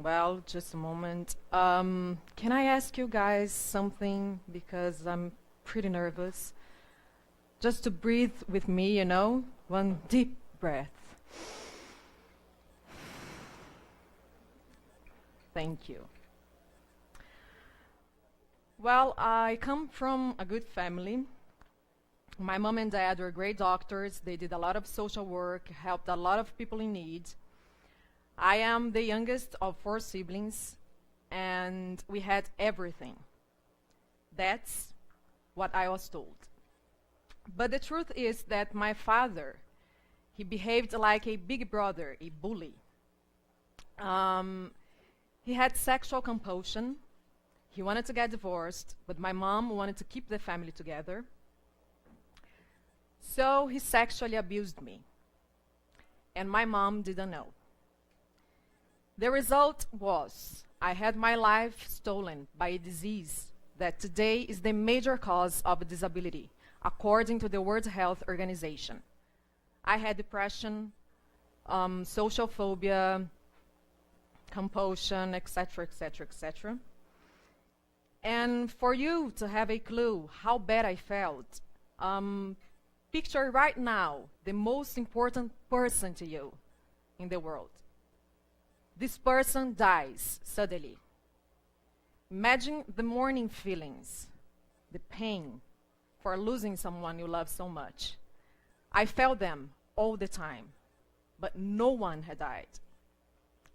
Well, just a moment. Can I ask you guys something? Because I'm pretty nervous. Just to breathe with me, one deep breath. Thank you. Well, I come from a good family. My mom and dad were great doctors. They did a lot of social work, helped a lot of people in need. I am the youngest of 4 siblings, and we had everything. That's what I was told. But the truth is that my father, he behaved like a big brother, a bully. He had sexual compulsion. He wanted to get divorced, but my mom wanted to keep the family together. So he sexually abused me, and my mom didn't know. The result was I had my life stolen by a disease that today is the major cause of disability, according to the World Health Organization. I had depression, social phobia, compulsion, etc., etc., etc. And for you to have a clue how bad I felt, picture right now the most important person to you in the world. This person dies suddenly. Imagine the mourning feelings, the pain for losing someone you love so much. I felt them all the time, but no one had died.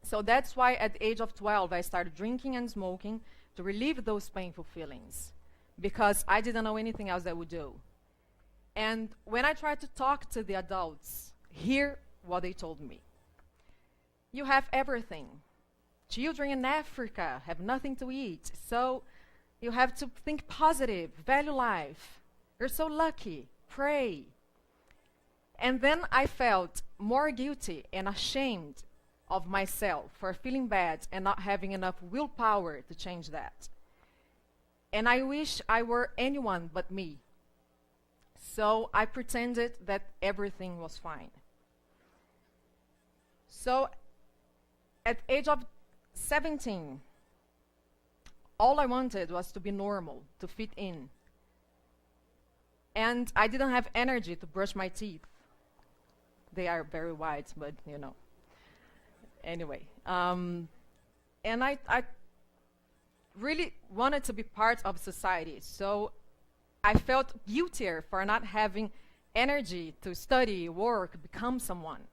So that's why at the age of 12, I started drinking and smoking to relieve those painful feelings, because I didn't know anything else I would do. And when I tried to talk to the adults, hear what they told me. You have everything. Children in Africa have nothing to eat, so you have to think positive, value life. You're so lucky, pray. And then I felt more guilty and ashamed of myself for feeling bad and not having enough willpower to change that. And I wish I were anyone but me. So I pretended that everything was fine. So at the age of 17, all I wanted was to be normal, to fit in. And I didn't have energy to brush my teeth. They are very white, but Anyway, and I really wanted to be part of society, so I felt guiltier for not having energy to study, work, become someone.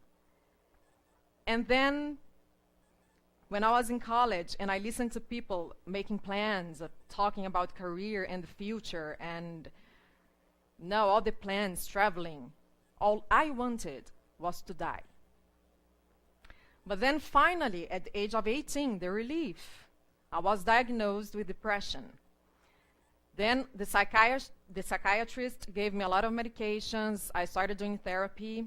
And then, when I was in college and I listened to people making plans, talking about career and the future, and all the plans, traveling, all I wanted was to die. But then finally, at the age of 18, the relief. I was diagnosed with depression. Then the psychiatrist gave me a lot of medications. I started doing therapy.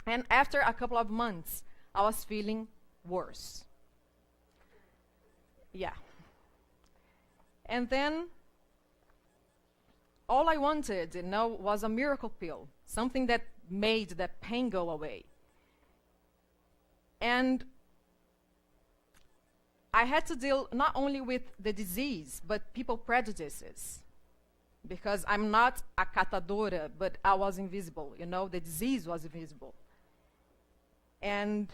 And after a couple of months, I was feeling worse. Yeah. And then all I wanted, was a miracle pill, something that made that pain go away. And I had to deal not only with the disease, but people prejudices. Because I'm not a catadora, but I was invisible, the disease was invisible. And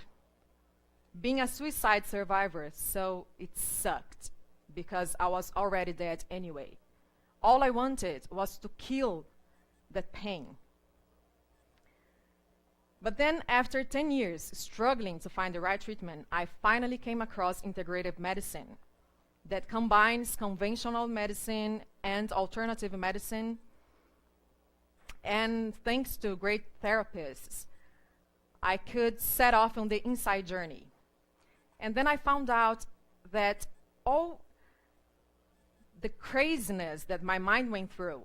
being a suicide survivor, so it sucked, because I was already dead anyway. All I wanted was to kill that pain. But then, after 10 years struggling to find the right treatment, I finally came across integrative medicine that combines conventional medicine and alternative medicine. And thanks to great therapists, I could set off on the inside journey. And then I found out that all the craziness that my mind went through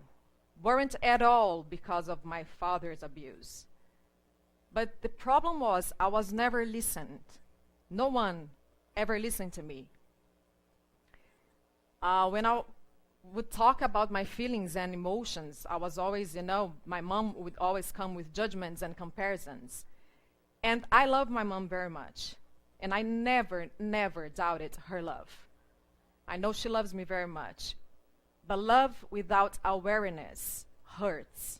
weren't at all because of my father's abuse. But the problem was I was never listened. No one ever listened to me. When I would talk about my feelings and emotions, I was always, my mom would always come with judgments and comparisons. And I love my mom very much. And I never, never doubted her love. I know she loves me very much. But love without awareness hurts.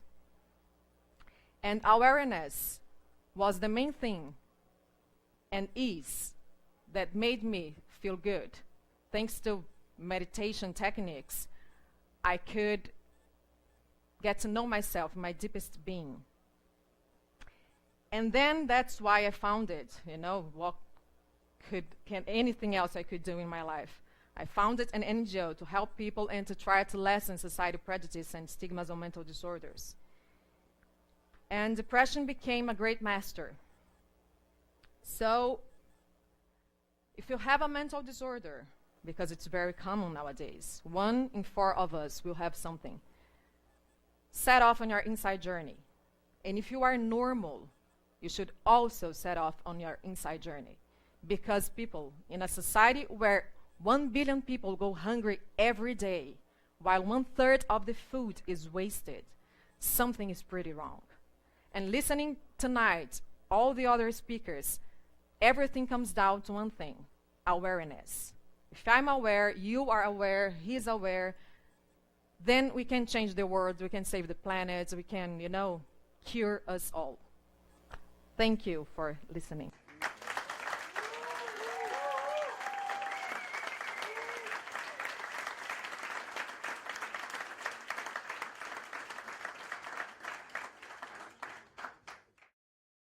And awareness was the main thing and ease that made me feel good. Thanks to meditation techniques, I could get to know myself, my deepest being. And then that's why I found it, what anything else I could do in my life. I founded an NGO to help people and to try to lessen society prejudice and stigmas on mental disorders. And depression became a great master. So, if you have a mental disorder, because it's very common nowadays, 1 in 4 of us will have something, set off on your inside journey. And if you are normal, you should also set off on your inside journey. Because people, in a society where 1 billion people go hungry every day, while 1/3 of the food is wasted, something is pretty wrong. And listening tonight, all the other speakers, everything comes down to one thing: awareness. If I'm aware, you are aware, he's aware, then we can change the world, we can save the planet, we can, cure us all. Thank you for listening.